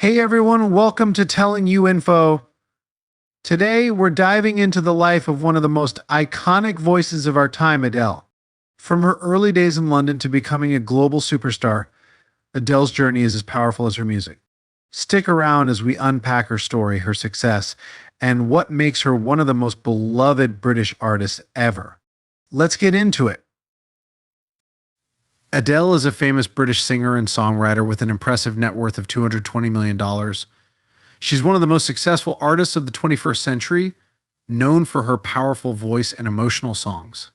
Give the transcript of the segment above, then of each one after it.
Hey everyone, welcome to Telling You Info. Today we're diving into the life of one of the most iconic voices of our time, Adele. From her early days in London to becoming a global superstar, Adele's journey is as powerful as her music. Stick around as we unpack her story, her success, and what makes her one of the most beloved British artists ever. Let's get into it. Adele is a famous British singer and songwriter with an impressive net worth of $220 million. She's one of the most successful artists of the 21st century, known for her powerful voice and emotional songs.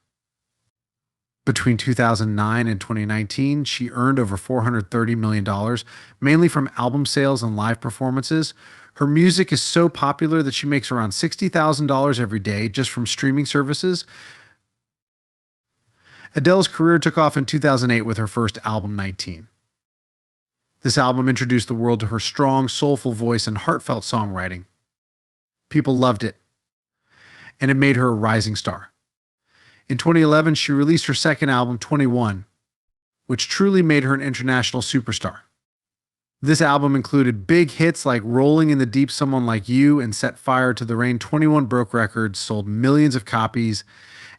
Between 2009 and 2019, she earned over $430 million, mainly from album sales and live performances. Her music is so popular that she makes around $60,000 every day just from streaming services. Adele's career took off in 2008 with her first album, 19. This album introduced the world to her strong, soulful voice and heartfelt songwriting. People loved it, and it made her a rising star. In 2011, she released her second album, 21, which truly made her an international superstar. This album included big hits like Rolling in the Deep, Someone Like You, and Set Fire to the Rain. 21 broke records, sold millions of copies,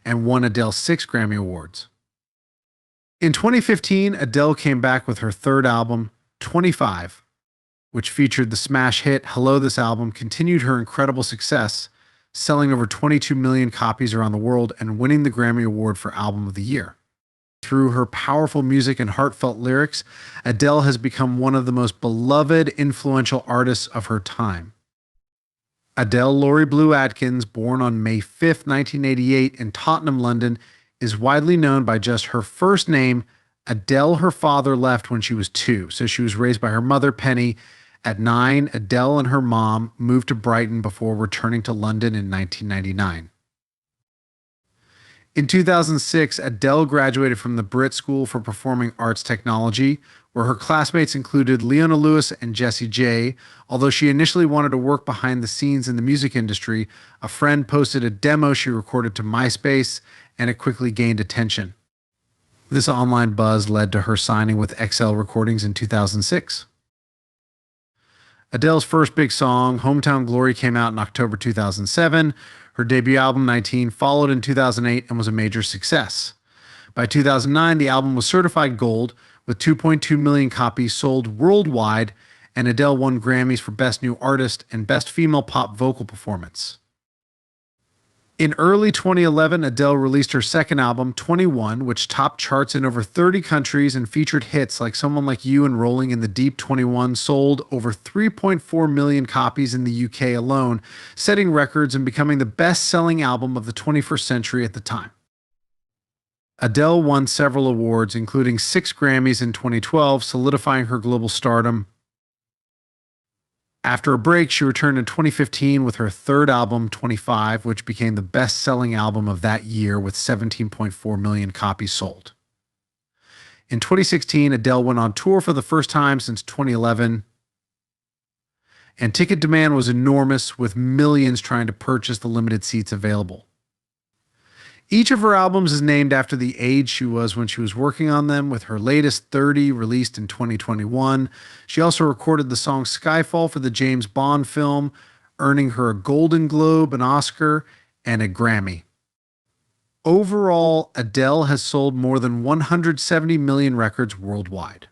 and won Adele 6 Grammy Awards. In 2015, Adele came back with her third album, 25, which featured the smash hit Hello. This album continued her incredible success, selling over 22 million copies around the world and winning the Grammy Award for Album of the Year. Through her powerful music and heartfelt lyrics, Adele has become one of the most beloved, influential artists of her time. Adele Laurie Blue Atkins, born on May 5, 1988 in Tottenham, London, is widely known by just her first name. Adele, her father left when she was 2, so she was raised by her mother, Penny. At 9, Adele and her mom moved to Brighton before returning to London in 1999. In 2006, Adele graduated from the Brit School for Performing Arts Technology, where her classmates included Leona Lewis and Jessie J. Although she initially wanted to work behind the scenes in the music industry, a friend posted a demo she recorded to MySpace, and it quickly gained attention. This online buzz led to her signing with XL Recordings in 2006. Adele's first big song, Hometown Glory, came out in October 2007. Her debut album, 19, followed in 2008 and was a major success. By 2009, the album was certified gold with 2.2 million copies sold worldwide, and Adele won Grammys for Best New Artist and Best Female Pop Vocal Performance. In early 2011, Adele released her second album, 21, which topped charts in over 30 countries and featured hits like Someone Like You and Rolling in the Deep. 21 sold over 3.4 million copies in the UK alone, setting records and becoming the best-selling album of the 21st century at the time. Adele won several awards, including 6 Grammys in 2012, solidifying her global stardom. After a break, she returned in 2015 with her third album, 25, which became the best-selling album of that year with 17.4 million copies sold. In 2016, Adele went on tour for the first time since 2011, and ticket demand was enormous, with millions trying to purchase the limited seats available. Each of her albums is named after the age she was when she was working on them, with her latest 30 released in 2021. She also recorded the song Skyfall for the James Bond film, earning her a Golden Globe, an Oscar, and a Grammy. Overall, Adele has sold more than 170 million records worldwide.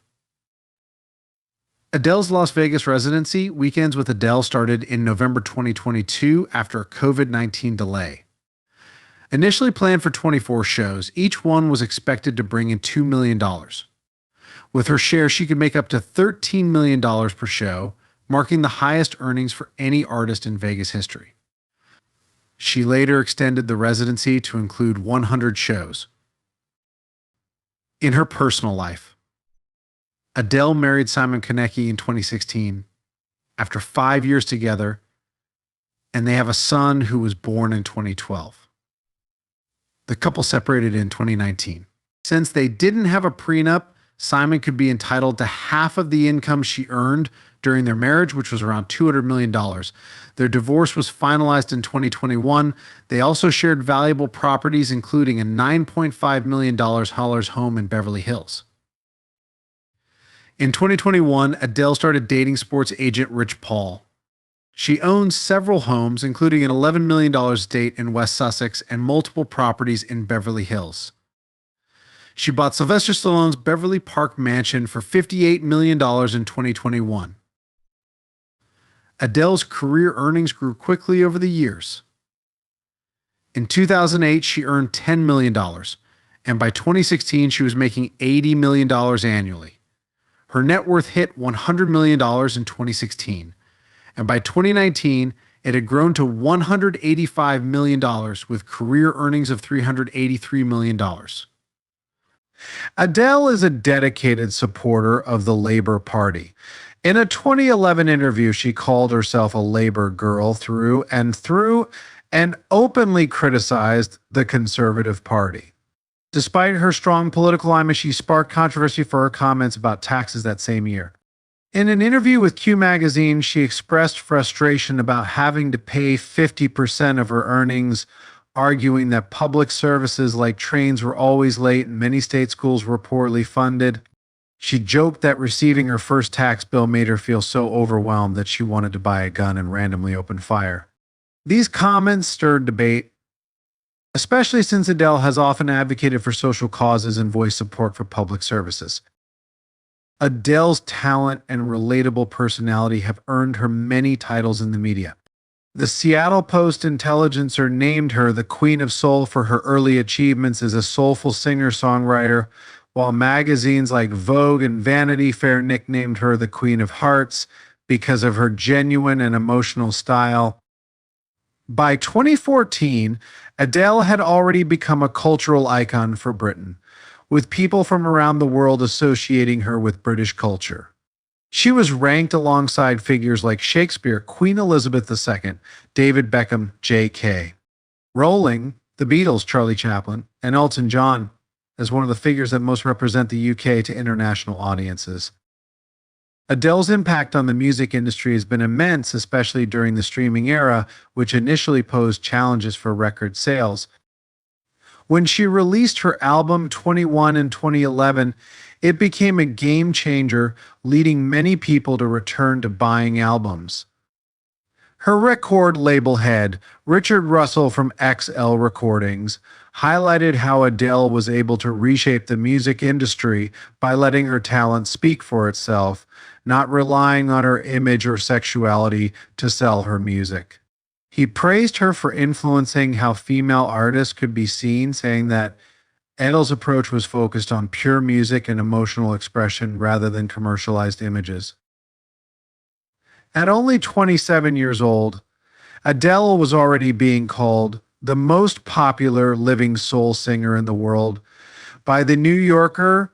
Adele's Las Vegas residency, Weekends with Adele, started in November 2022 after a COVID-19 delay. Initially planned for 24 shows, each one was expected to bring in $2 million. With her share, she could make up to $13 million per show, marking the highest earnings for any artist in Vegas history. She later extended the residency to include 100 shows. In her personal life, Adele married Simon Konecki in 2016 after 5 years together, and they have a son who was born in 2012. The couple separated in 2019. Since they didn't have a prenup, Simon could be entitled to half of the income she earned during their marriage, which was around $200 million. Their divorce was finalized in 2021. They also shared valuable properties, including a $9.5 million Hollers home in Beverly Hills. In 2021, Adele started dating sports agent Rich Paul. She owns several homes, including an $11 million estate in West Sussex and multiple properties in Beverly Hills. She bought Sylvester Stallone's Beverly Park mansion for $58 million in 2021. Adele's career earnings grew quickly over the years. In 2008, she earned $10 million, and by 2016, she was making $80 million annually. Her net worth hit $100 million in 2016, and by 2019, it had grown to $185 million with career earnings of $383 million. Adele is a dedicated supporter of the Labour Party. In a 2011 interview, she called herself a Labour girl through and openly criticized the Conservative Party. Despite her strong political image, she sparked controversy for her comments about taxes that same year. In an interview with Q Magazine, she expressed frustration about having to pay 50% of her earnings, arguing that public services like trains were always late and many state schools were poorly funded. She joked that receiving her first tax bill made her feel so overwhelmed that she wanted to buy a gun and randomly open fire. These comments stirred debate, especially since Adele has often advocated for social causes and voiced support for public services. Adele's talent and relatable personality have earned her many titles in the media. The Seattle Post-Intelligencer named her the Queen of Soul for her early achievements as a soulful singer-songwriter, while magazines like Vogue and Vanity Fair nicknamed her the Queen of Hearts because of her genuine and emotional style. By 2014, Adele had already become a cultural icon for Britain, with people from around the world associating her with British culture. She was ranked alongside figures like Shakespeare, Queen Elizabeth II, David Beckham, J.K. Rowling, the Beatles, Charlie Chaplin, and Elton John as one of the figures that most represent the UK to international audiences. Adele's impact on the music industry has been immense, especially during the streaming era, which initially posed challenges for record sales. When she released her album 21 in 2011, it became a game changer, leading many people to return to buying albums. Her record label head, Richard Russell from XL Recordings, highlighted how Adele was able to reshape the music industry by letting her talent speak for itself, not relying on her image or sexuality to sell her music. He praised her for influencing how female artists could be seen, saying that Adele's approach was focused on pure music and emotional expression rather than commercialized images. At only 27 years old, Adele was already being called the most popular living soul singer in the world by The New Yorker,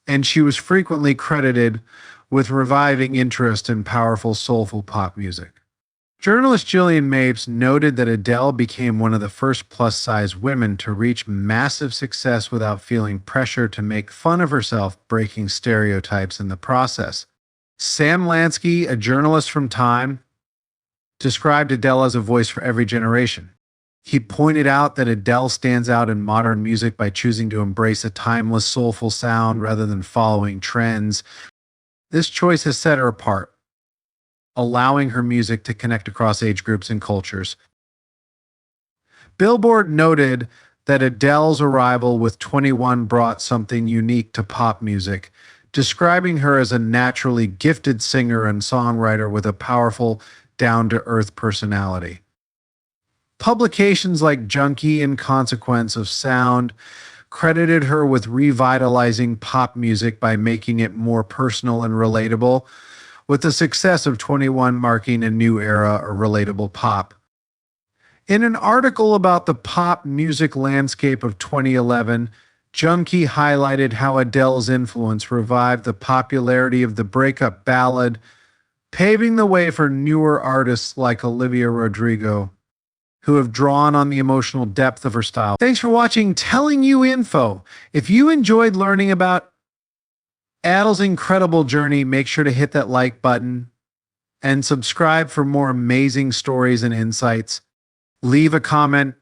and she was frequently credited with reviving interest in powerful, soulful pop music. Journalist Gillian Mapes noted that Adele became one of the first plus-size women to reach massive success without feeling pressure to make fun of herself, breaking stereotypes in the process. Sam Lansky, a journalist from Time, described Adele as a voice for every generation. He pointed out that Adele stands out in modern music by choosing to embrace a timeless, soulful sound rather than following trends. This choice has set her apart, allowing her music to connect across age groups and cultures. Billboard noted that Adele's arrival with 21 brought something unique to pop music, describing her as a naturally gifted singer and songwriter with a powerful, down-to-earth personality. Publications like Junkie and Consequence of Sound credited her with revitalizing pop music by making it more personal and relatable, with the success of 21 marking a new era of relatable pop. In an article about the pop music landscape of 2011, Junkie highlighted how Adele's influence revived the popularity of the breakup ballad, paving the way for newer artists like Olivia Rodrigo, who have drawn on the emotional depth of her style. Thanks for watching Telling You Info. If you enjoyed learning about Adele's incredible journey, make sure to hit that like button and subscribe for more amazing stories and insights. Leave a comment